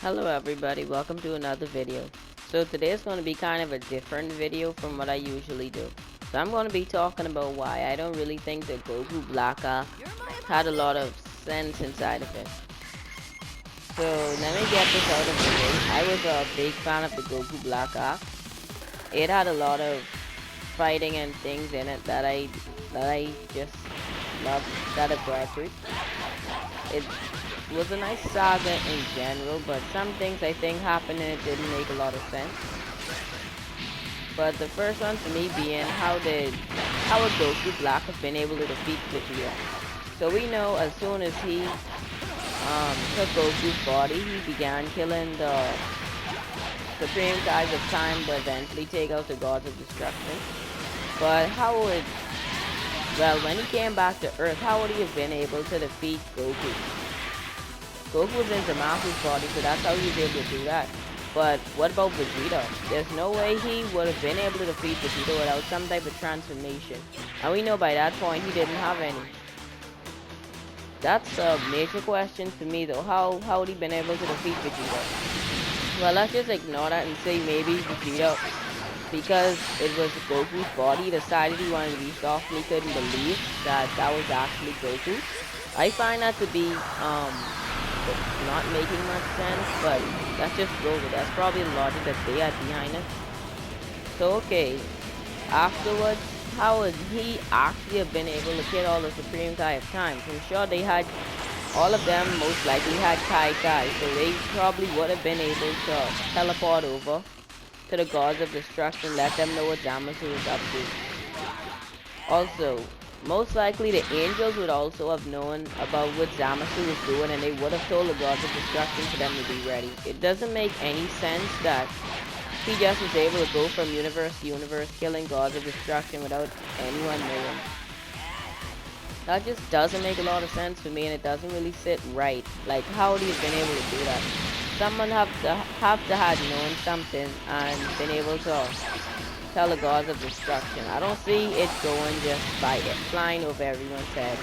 Hello everybody, welcome to another video. So today is going to be kind of a different video from what I usually do. So I'm going to be talking about why I don't really think that Goku Black Arc had a lot of sense inside of it. So let me get this out of the way. I was a big fan of the Goku Black Arc. It had a lot of fighting and things in it that I just loved, that I brought. It was a nice saga in general, but some things I think happened and it didn't make a lot of sense. But the first one for me being how would Goku Black have been able to defeat Vegeta? So we know as soon as he took Goku's body, he began killing the Supreme Guys of Time to eventually take out the Gods of Destruction. But when he came back to Earth, how would he have been able to defeat Goku? Goku was in Zamasu's body, so that's how he was able to do that. But what about Vegeta? There's no way he would have been able to defeat Vegeta without some type of transformation. And we know by that point he didn't have any. That's a major question for me though. How would he been able to defeat Vegeta? Well, let's just ignore that and say maybe Vegeta, because it was Goku's body, decided he wanted to be soft and he couldn't believe that was actually Goku. I find that to be not making much sense, but let's just go with it. That's probably the logic that they had behind it. So okay, afterwards, how would he actually have been able to kill all the Supreme Kai of Time? I'm sure they had, all of them most likely had Kai Kai, so they probably would have been able to teleport over to the Gods of Destruction, let them know what Zamasu was up to. Also, most likely the angels would also have known about what Zamasu was doing, and they would have told the Gods of Destruction for them to be ready. It doesn't make any sense that he just was able to go from universe to universe killing Gods of Destruction without anyone knowing. That just doesn't make a lot of sense for me, and it doesn't really sit right. Like, how would he have been able to do that? Someone have to have known something and been able to tell the Gods of Destruction. I don't see it going just by it flying over everyone's head.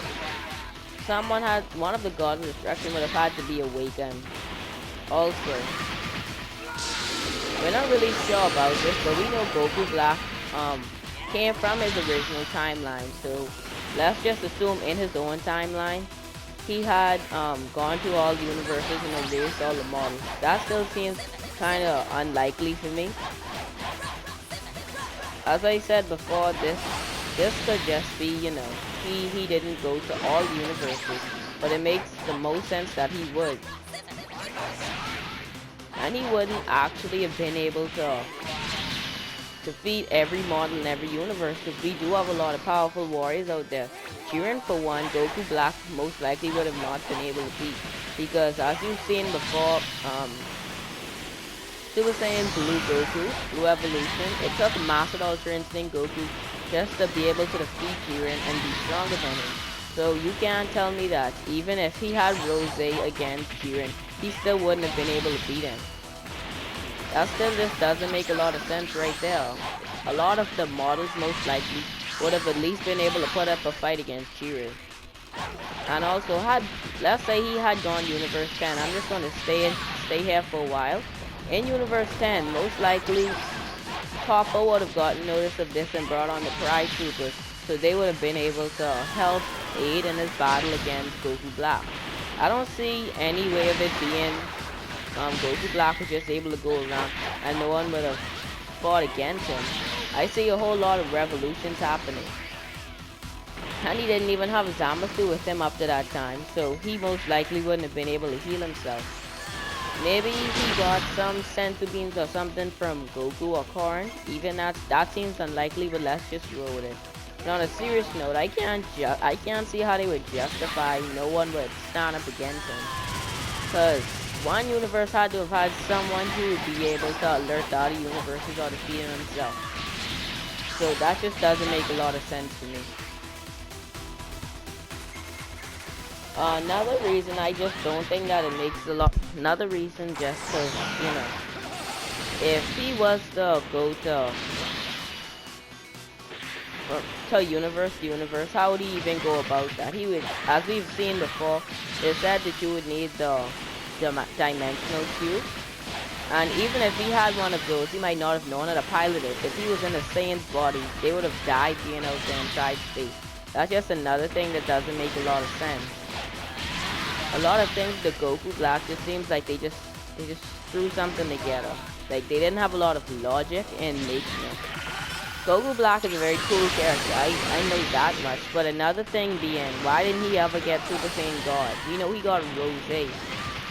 One of the Gods of Destruction would have had to be awakened. Also, we're not really sure about this, but we know Goku Black came from his original timeline. So let's just assume in his own timeline, he had gone to all the universes and erased all the models. That still seems kind of unlikely for me. As I said before, this could just be, he didn't go to all the universes, but it makes the most sense that he would. And he wouldn't actually have been able to defeat every model in every universe, because we do have a lot of powerful warriors out there. Jiren, for one, Goku Black most likely would have not been able to beat, because as you've seen before, Super Saiyan Blue Goku, Blue Evolution, it took Master Ultra Instinct Goku just to be able to defeat Jiren and be stronger than him. So you can't tell me that even if he had Rose against Jiren, he still wouldn't have been able to beat him. That still just doesn't make a lot of sense right there. A lot of the models most likely would have at least been able to put up a fight against Jiren. And also, let's say he had gone Universe 10. I'm just going to stay here for a while. In Universe 10, most likely Toppo would have gotten notice of this and brought on the Pride Troopers, so they would have been able to help aid in his battle against Goku Black. I don't see any way of it being Goku Black was just able to go around and no one would have fought against him. I see a whole lot of revolutions happening. And he didn't even have Zamasu with him up to that time, so he most likely wouldn't have been able to heal himself. Maybe he got some senzu beans or something from Goku or Korin. Even that seems unlikely, but let's just roll with it. And on a serious note, I can't see how they would justify no one would stand up against him. Cause one universe had to have had someone who would be able to alert the other universes or defeat him himself. So that just doesn't make a lot of sense to me. Another reason I just don't think that it makes a lot. Another reason just cause, if he was to go to universe, how would he even go about that? He would, as we've seen before, it said that you would need the dimensional cube. And even if he had one of those, he might not have known how to pilot it. If he was in a Saiyan's body, they would have died being out there inside space. That's just another thing that doesn't make a lot of sense. A lot of things the Goku Black just seems like they just threw something together. Like they didn't have a lot of logic in making it. Goku Black is a very cool character, I know that much. But another thing being, why didn't he ever get Super Saiyan God? We know he got Rose.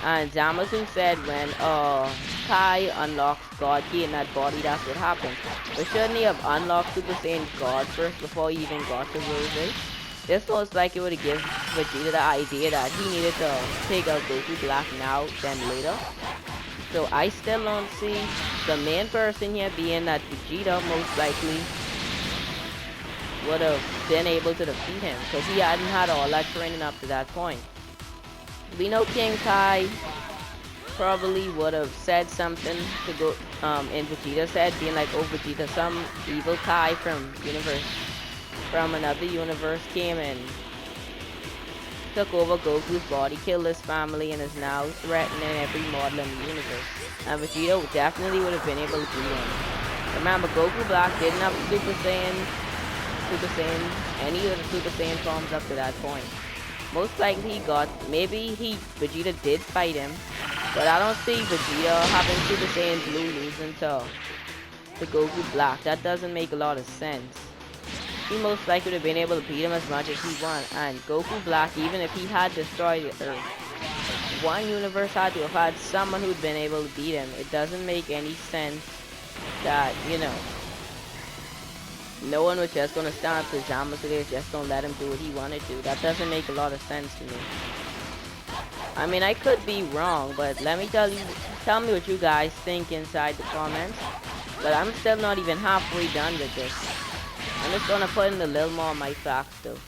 And Zamasu said when Kai unlocks God Ki in that body, that's what happens. But shouldn't he have unlocked Super Saiyan God first before he even got to Rose? This was like it would have given Vegeta the idea that he needed to take out Goku Black now than later. So I still don't see the main person here being that Vegeta most likely would have been able to defeat him because he hadn't had all that training up to that point. We know King Kai probably would have said something to go in Vegeta's head, being like, oh Vegeta, some evil Kai from another universe came and took over Goku's body, killed his family, and is now threatening every mortal in the universe. And Vegeta definitely would have been able to beat him. Remember, Goku Black didn't have Super Saiyan, any of the Super Saiyan forms up to that point. Most likely Vegeta did fight him, but I don't see Vegeta having Super Saiyan Blue losing to Goku Black. That doesn't make a lot of sense. He most likely would have been able to beat him as much as he wanted, and Goku Black, even if he had destroyed the Earth, one universe had to have had someone who'd been able to beat him. It doesn't make any sense that, no one was just gonna stand up to Zamasu, they just gonna let him do what he wanted to. That doesn't make a lot of sense to me. I mean, I could be wrong, but tell me what you guys think inside the comments. But I'm still not even halfway done with this. I'm just gonna put in a little more of my facts though.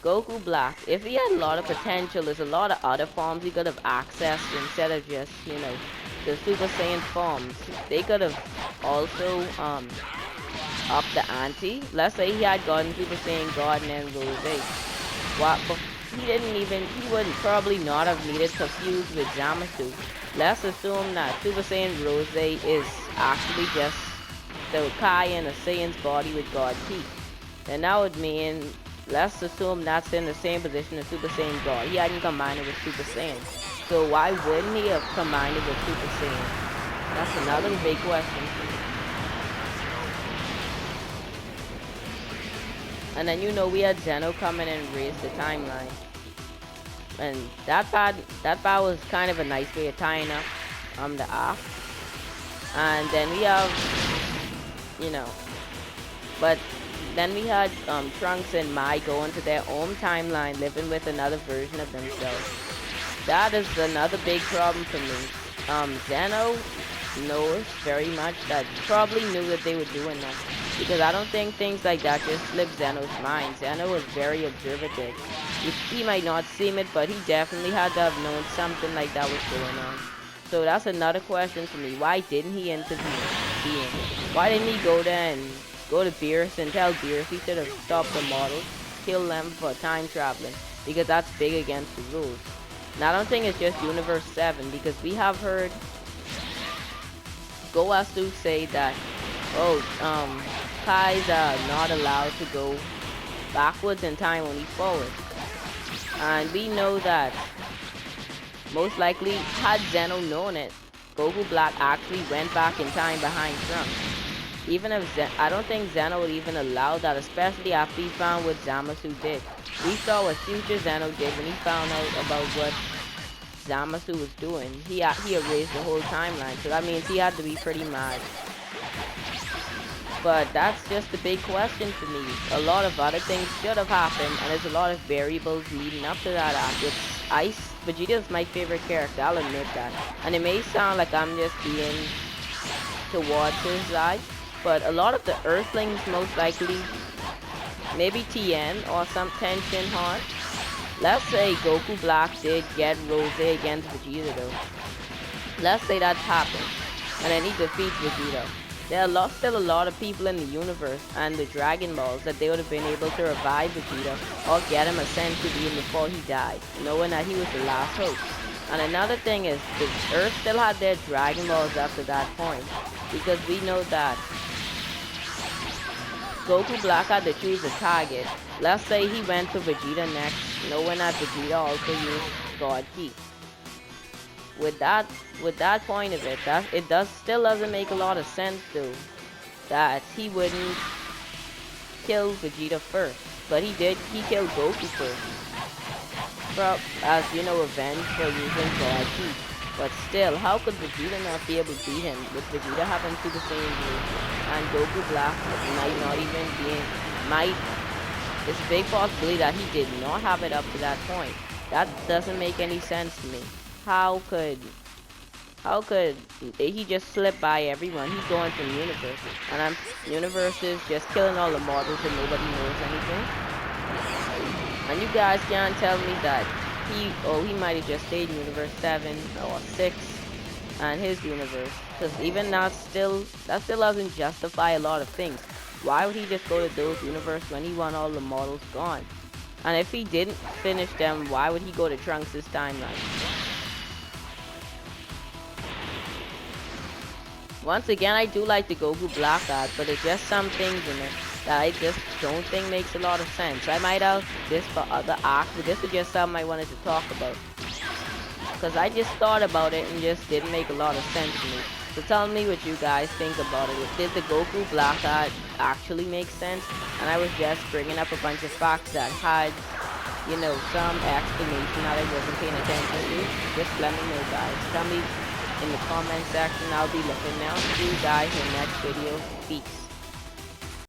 Goku Black, if he had a lot of potential, there's a lot of other forms he could have accessed instead of just, the Super Saiyan forms. They could have also, up the ante. Let's say he had gotten Super Saiyan God and then Rose. But he would probably not have needed to fuse with Zamasu. Let's assume that Super Saiyan Rose is actually just the Kai in a Saiyan's body with God Ki. Then that would mean, let's assume that's in the same position as Super Saiyan God. He hadn't combined it with Super Saiyan. So why wouldn't he have combined it with Super Saiyan? That's another big question. And then we had Zeno come in and raise the timeline. And that part was kind of a nice way of tying up the arc. And then we have, but then we had Trunks and Mai go into their own timeline, living with another version of themselves. That is another big problem for me. Zeno knows very much that probably knew that they were doing that. Because I don't think things like that just slipped Zeno's mind. Zeno was very observative. He might not seem it, but he definitely had to have known something like that was going on. So that's another question for me. Why didn't he intervene? Why didn't he go there and go to Beerus and tell Beerus he should have stopped the models, kill them for time traveling? Because that's big against the rules. Now I don't think it's just Universe 7, because we have heard Gowasu say that, Kai's not allowed to go backwards in time, only forward. And we know that most likely, had Zeno known it, Goku Black actually went back in time behind Trunks. Even if I don't think Zeno would even allow that, especially after he found what Zamasu did. We saw what future Zeno did when he found out about what Zamasu was doing. He erased the whole timeline, so that means he had to be pretty mad. But that's just the big question for me. A lot of other things should have happened, and there's a lot of variables leading up to that arc. Vegeta's my favorite character, I'll admit that. And it may sound like I'm just being towards his side, but a lot of the Earthlings most likely, maybe Tien or some Tenshin Han. Let's say Goku Black did get Rose against Vegeta though. Let's say that happened, and then he defeats Vegeta. There are still a lot of people in the universe and the Dragon Balls that they would have been able to revive Vegeta or get him a Senzu Bean before he died, knowing that he was the last hope. And another thing is, the Earth still had their Dragon Balls after that point, because we know that Goku Black had to choose a target. Let's say he went to Vegeta next, knowing that Vegeta also used God Ki. With that point of it, that it still doesn't make a lot of sense though, that he wouldn't kill Vegeta first, but he killed Goku first. As you know, revenge for using God Ki. But still, how could Vegeta not be able to beat him with Vegeta having to the same move? And Goku Black might not even be it's a big possibility that he did not have it up to that point. That doesn't make any sense to me. How could he just slip by everyone? He's going from universes, and universes just killing all the models and nobody knows anything. And you guys can't tell me that he might have just stayed in universe 7 or 6 and his universe, because even that still doesn't justify a lot of things. Why would he just go to those universes when he want all the models gone? And if he didn't finish them, why would he go to Trunks' timeline? Once again, I do like the Goku Black art, but there's just some things in it that I just don't think makes a lot of sense. I might have this for other arcs, but this is just something I wanted to talk about, because I just thought about it and just didn't make a lot of sense to me. So tell me what you guys think about it. Did the Goku Black art actually make sense? And I was just bringing up a bunch of facts that had, you know, some explanation that I wasn't paying attention to. Just let me know, guys. Tell me in the comment section. I'll be looking now. See you guys in the next video. Peace.